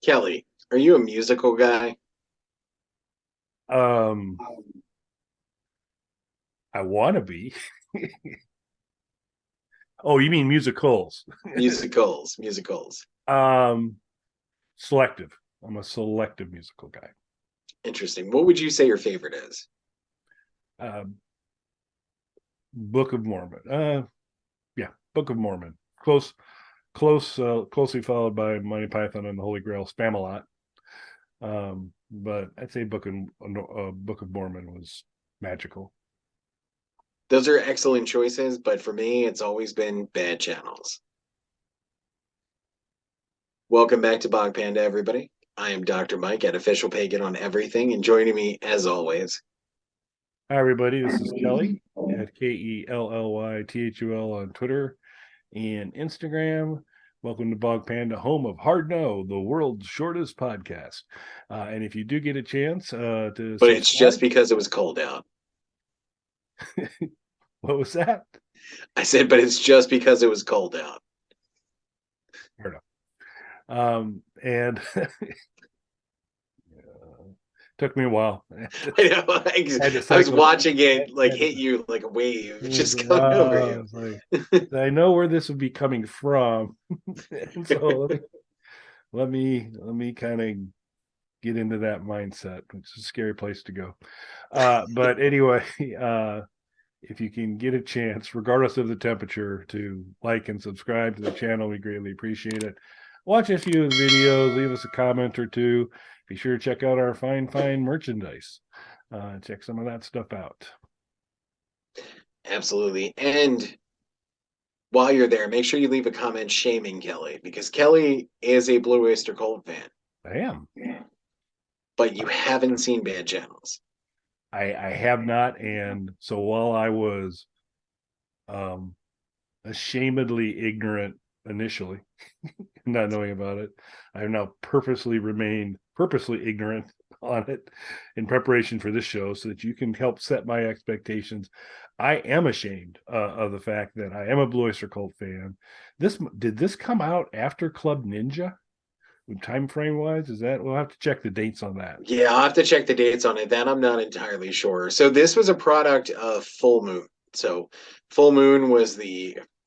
Kelly, are you a musical guy? Um, I want to be. Oh, you mean musicals? Musicals. Um, Selective. I'm a selective musical guy. Interesting. What would you say your favorite is? Um, Book of Mormon. Yeah, Book of Mormon. Closely followed by Monty Python and the Holy Grail. Spam a lot. But I'd say Book of Mormon was magical. Those are excellent choices, but for me, it's always been Bad Channels. Welcome back to Bog Panda, everybody. I am Dr. Mike at Official Pagan on everything, and joining me, as always, Hi, everybody. This is Kelly at KELLYTHUL on Twitter and Instagram. Welcome to Bog Panda, home of Hard No, the world's shortest podcast. And if you do get a chance to but it's just subscribe, because it was cold out. what was that? I said, but it's just because it was cold out. Fair enough. And took me a while. I know. I had to I was cycle. watching it like Had to, hit you like a wave, it was, just coming over I you. was like, I know where this would be coming from, and so let me kind of get into that mindset, which is a scary place to go. But anyway, if you can get a chance, regardless of the temperature, to like and subscribe to the channel, we greatly appreciate it. Watch a few of the videos, leave us a comment or two. Be sure to check out our fine merchandise. Check some of that stuff out. Absolutely. And while you're there, make sure you leave a comment shaming Kelly because Kelly is a Blue Oyster Cult fan, I am. but you haven't seen Bad Channels. I have not, and so while I was um, ashamedly ignorant initially, not knowing about it. I have now purposely remained purposely ignorant on it in preparation for this show so that you can help set my expectations. I am ashamed of the fact that I am a Blue Oyster Cult fan. Did this come out after Club Ninja? Time frame wise, is that we'll have to check the dates on that. Yeah, I'll have to check the dates on it. That I'm not entirely sure. So this was a product of Full Moon. So Full Moon was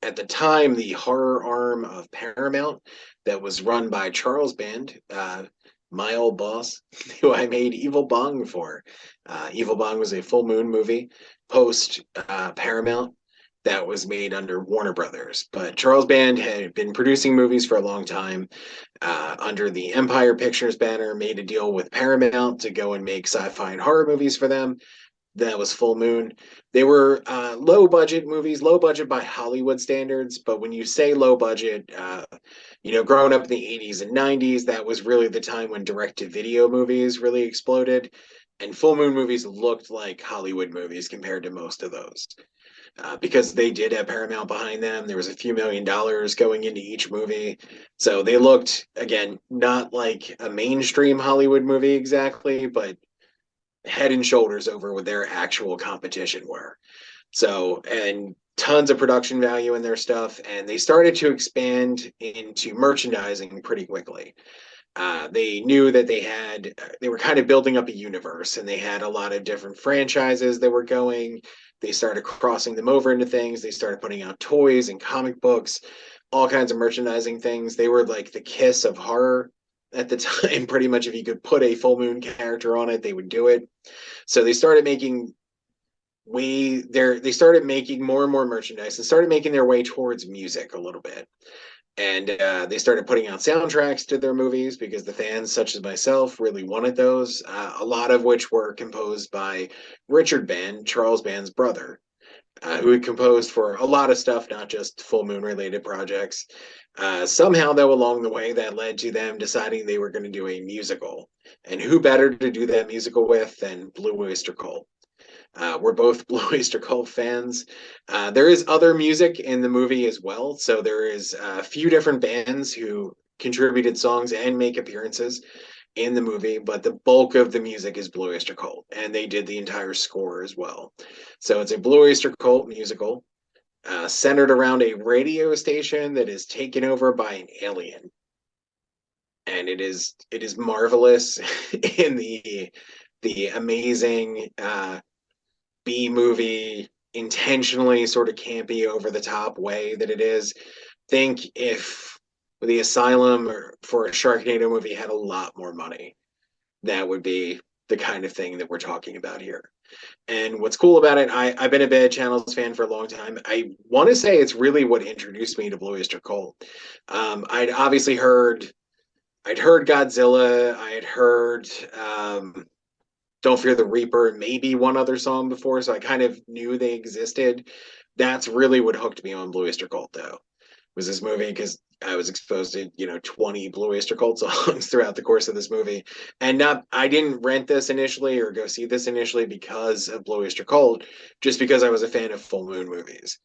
at the time the horror arm of Paramount that was run by Charles Band, my old boss, who I made Evil Bong for. Evil Bong was a Full Moon movie post Paramount that was made under Warner Brothers. But Charles Band had been producing movies for a long time under the Empire Pictures banner, made a deal with Paramount to go and make sci-fi and horror movies for them. That was Full Moon. They were low budget movies, low budget by Hollywood standards. But when you say low budget, growing up in the 80s and 90s, that was really the time when direct to video movies really exploded. And Full Moon movies looked like Hollywood movies compared to most of those because they did have Paramount behind them. There was a few $1 million going into each movie. So they looked, again, not like a mainstream Hollywood movie exactly, but head and shoulders over what their actual competition were. So, and tons of production value in their stuff. And they started to expand into merchandising pretty quickly. They knew that they were kind of building up a universe and they had a lot of different franchises that were going. They started crossing them over into things. They started putting out toys and comic books, all kinds of merchandising things. They were like the kiss of horror at the time. Pretty much, if you could put a Full Moon character on it, they would do it. So they started making they started making more and more merchandise and started making their way towards music a little bit. And they started putting out soundtracks to their movies because the fans, such as myself, really wanted those. A lot of which were composed by Richard Band, Charles Band's brother, who had composed for a lot of stuff, not just Full Moon related projects. Somehow, though, along the way, that led to them deciding they were going to do a musical. And who better to do that musical with than Blue Oyster Cult? We're both Blue Oyster Cult fans. There is other music in the movie as well. So there is a few different bands who contributed songs and make appearances in the movie, but the bulk of the music is Blue Oyster Cult, and they did the entire score as well. So it's a Blue Oyster Cult musical centered around a radio station that is taken over by an alien. and it is marvelous in the amazing B movie, intentionally sort of campy, over the top way that it is. Think if the Asylum or for a Sharknado movie had a lot more money, that would be the kind of thing that we're talking about here. And what's cool about it, I've been a Bad Channels fan for a long time. I want to say it's really what introduced me to Blue Oyster Cult. I'd obviously I'd heard Godzilla, I had heard Don't Fear the Reaper, maybe one other song before, so I kind of knew they existed. That's really what hooked me on Blue Oyster Cult, though, was this movie, because I was exposed to 20 Blue Oyster Cult songs throughout the course of this movie. And not I didn't rent this initially or go see this initially because of Blue Oyster Cult, just because I was a fan of full moon movies.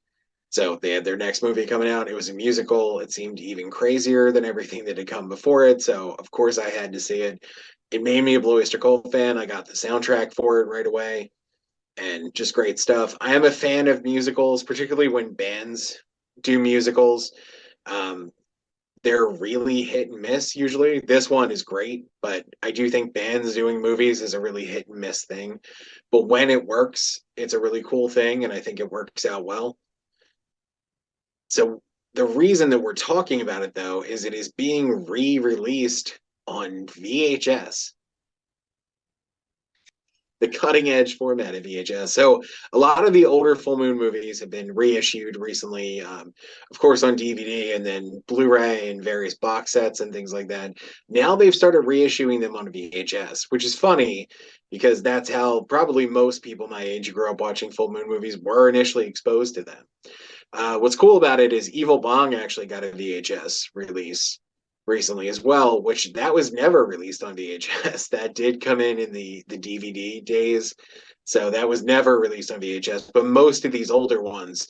So they had their next movie coming out. It was a musical. It seemed even crazier than everything that had come before it. So of course I had to see it. It made me a Blue Oyster Cult fan. I got the soundtrack for it right away, and just great stuff. I am a fan of musicals, particularly when bands do musicals. Um, they're really hit and miss usually. This one is great, but I do think bands doing movies is a really hit and miss thing. But when it works, it's a really cool thing, and I think it works out well. So the reason that we're talking about it, though, is it is being re-released on VHS, the cutting edge format of VHS. So a lot of the older full moon movies have been reissued recently, of course, on DVD and then Blu-ray and various box sets and things like that. Now they've started reissuing them on VHS, which is funny because that's how probably most people my age who grew up watching full moon movies were initially exposed to them. What's cool about it is Evil Bong actually got a VHS release recently as well, which that was never released on VHS. That did come in the DVD days, so that was never released on VHS. But most of these older ones,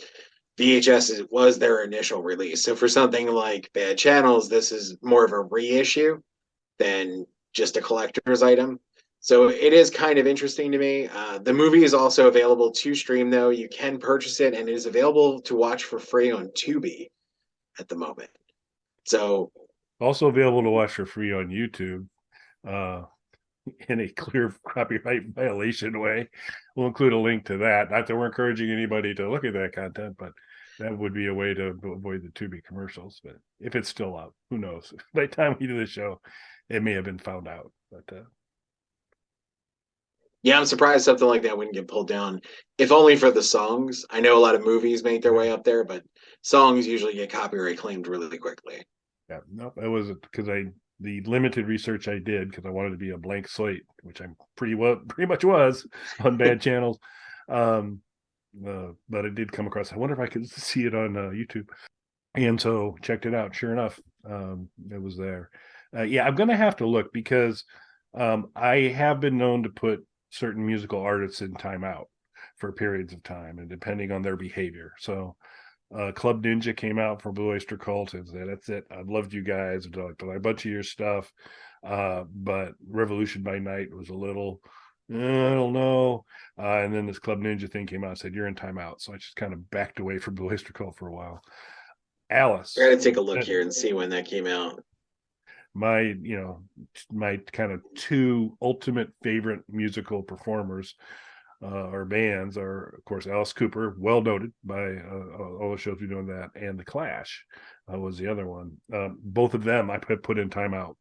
VHS was their initial release. So for something like Bad Channels, this is more of a reissue than just a collector's item. So it is kind of interesting to me. The movie is also available to stream, though. You can purchase it, and it is available to watch for free on Tubi at the moment. So Also available to watch for free on YouTube, uh, in a clear copyright violation way. We'll include a link to that. Not that we're encouraging anybody to look at that content, but that would be a way to avoid the Tubi commercials. But if it's still up, who knows? By the time we do the show, it may have been found out. But yeah, I'm surprised something like that wouldn't get pulled down, if only for the songs. I know a lot of movies make their way up there, but songs usually get copyright claimed really quickly. yeah, no, it was because the limited research I did, because I wanted to be a blank slate, which I'm pretty much was on Bad Channels. But I did come across. I wonder if I could see it on YouTube, and so checked it out. Sure enough, it was there. Yeah, I'm gonna have to look because I have been known to put certain musical artists in timeout for periods of time, and depending on their behavior. So Club Ninja came out for Blue Oyster Cult and said, "That's it. I've loved you guys. I've liked a bunch of your stuff." But Revolution by Night was a little, I don't know. And then this Club Ninja thing came out and said, "You're in timeout." So I just kind of backed away from Blue Oyster Cult for a while. I Alice, gotta take a look here and see when that came out. my my kind of two ultimate favorite musical performers or bands are, of course, Alice Cooper, well noted by all the shows we do on that, and The Clash was the other one. Both of them I put in timeout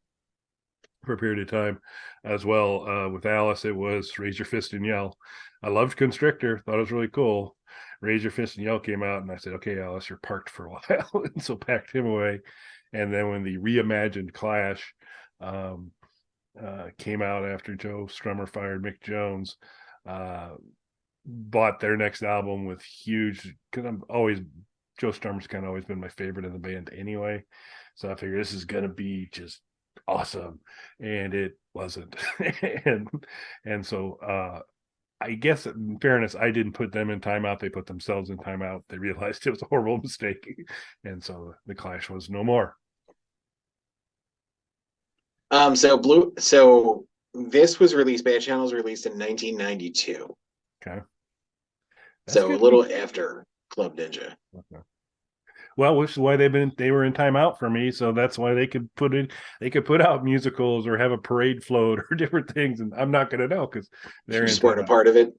for a period of time as well. With Alice, it was Raise Your Fist and Yell. I loved Constrictor, thought it was really cool. Raise Your Fist and Yell came out, and I said, "Okay, Alice, you're parked for a while," and so packed him away. And then when the reimagined Clash came out after Joe Strummer fired Mick Jones, bought their next album with huge, because I'm always, Joe Strummer's kind of always been my favorite in the band anyway. So I figured this is going to be just awesome. And it wasn't. and so I guess in fairness, I didn't put them in timeout. They put themselves in timeout. They realized it was a horrible mistake. And so the Clash was no more. So this was released. Bad Channels released in 1992. Okay. That's So a good. little after Club Ninja. Okay. Well, which is why they were in timeout for me, so that's why they could put out musicals or have a parade float or different things, and I'm not going to know because You they're in just weren't a timeout. part of it.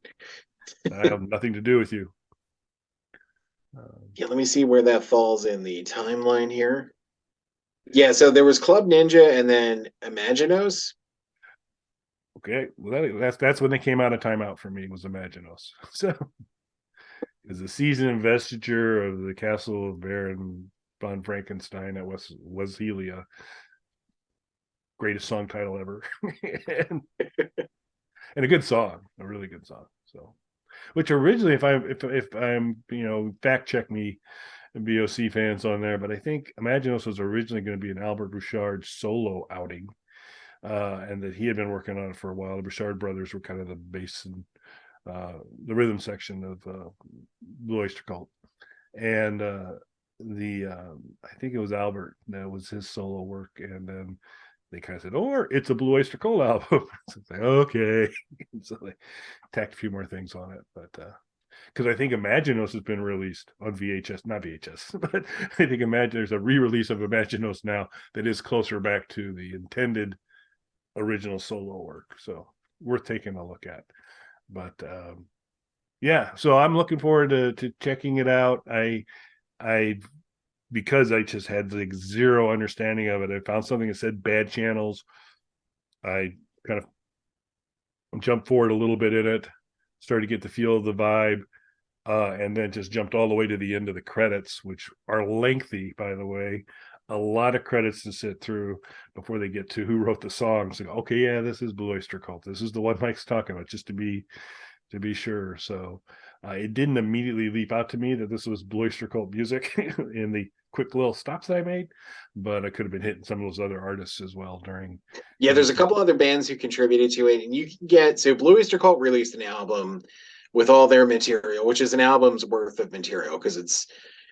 I have nothing to do with you. Yeah, let me see where that falls in the timeline here. Yeah, so there was Club Ninja and then Imaginos. Okay, well that's when they came out of timeout for me was Imaginos. So is a season investiture of the castle of Baron von Frankenstein at was Helia. Greatest song title ever. and, and a good song, a really good song. So which originally if I'm fact check me BOC fans on there, but I think Imaginos was originally going to be an Albert Bouchard solo outing, and that he had been working on it for a while. The Bouchard brothers were kind of the bass and the rhythm section of Blue Oyster Cult, and the I think it was Albert that was his solo work, and then they kind of said, "Or it's a Blue Oyster Cult album." So it's like, okay, so they tacked a few more things on it, but because I think Imaginos has been released on VHS, not VHS, but I think there's a re-release of Imaginos now that is closer back to the intended original solo work. So worth taking a look at. But yeah, so I'm looking forward to checking it out. I because I just had like zero understanding of it. I found something that said bad channels. I kind of jumped forward a little bit in it, started to get the feel of the vibe, and then just jumped all the way to the end of the credits, which are lengthy, by the way. A lot of credits to sit through before they get to who wrote the songs. So, okay, yeah, this is Blue Oyster Cult. This is the one Mike's talking about, just to be sure. So it didn't immediately leap out to me that this was Blue Oyster Cult music in the quick little stops I made, but I could have been hitting some of those other artists as well during. Yeah, there's a couple other bands who contributed to it, and you can get so Blue Oyster Cult released an album with all their material, which is an album's worth of material because it's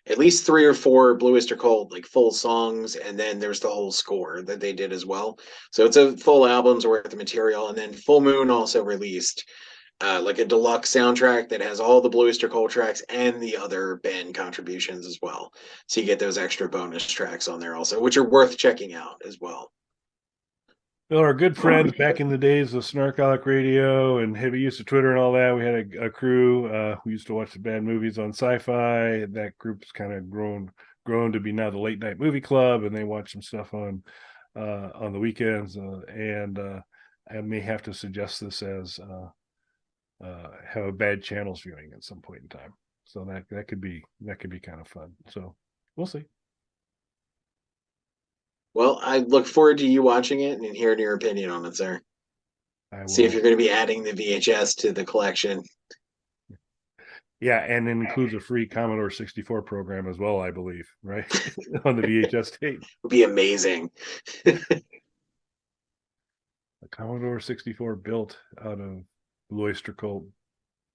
at least 3 or 4 Blue Oyster Cult like full songs, and then there's the whole score that they did as well. So it's a full album's worth of material, and then Full Moon also released like a deluxe soundtrack that has all the Blue Oyster Cult tracks and the other band contributions as well. So you get those extra bonus tracks on there also, which are worth checking out as well. Well, our good friends back in the days of Snarkalic Radio and heavy use of Twitter and all that, we had a crew who used to watch the bad movies on Sci-Fi. That group's kind of grown to be now the Late Night Movie Club, and they watch some stuff on the weekends. And I may have to suggest this as have a bad channels viewing at some point in time. So that could be kind of fun. So we'll see. Well, I look forward to you watching it and hearing your opinion on it, sir. I See if will. you're going to be adding the VHS to the collection. Yeah, and it includes a free Commodore 64 program as well, I believe, right? On the VHS tape. It would be amazing. A Commodore 64 built out of Blue Oyster Cult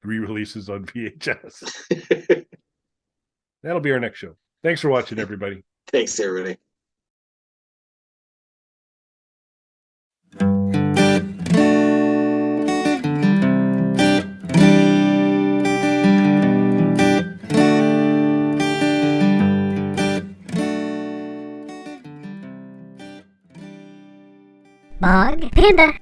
re-releases on VHS. That'll be our next show. Thanks for watching, everybody. Thanks, everybody. Bog Panda.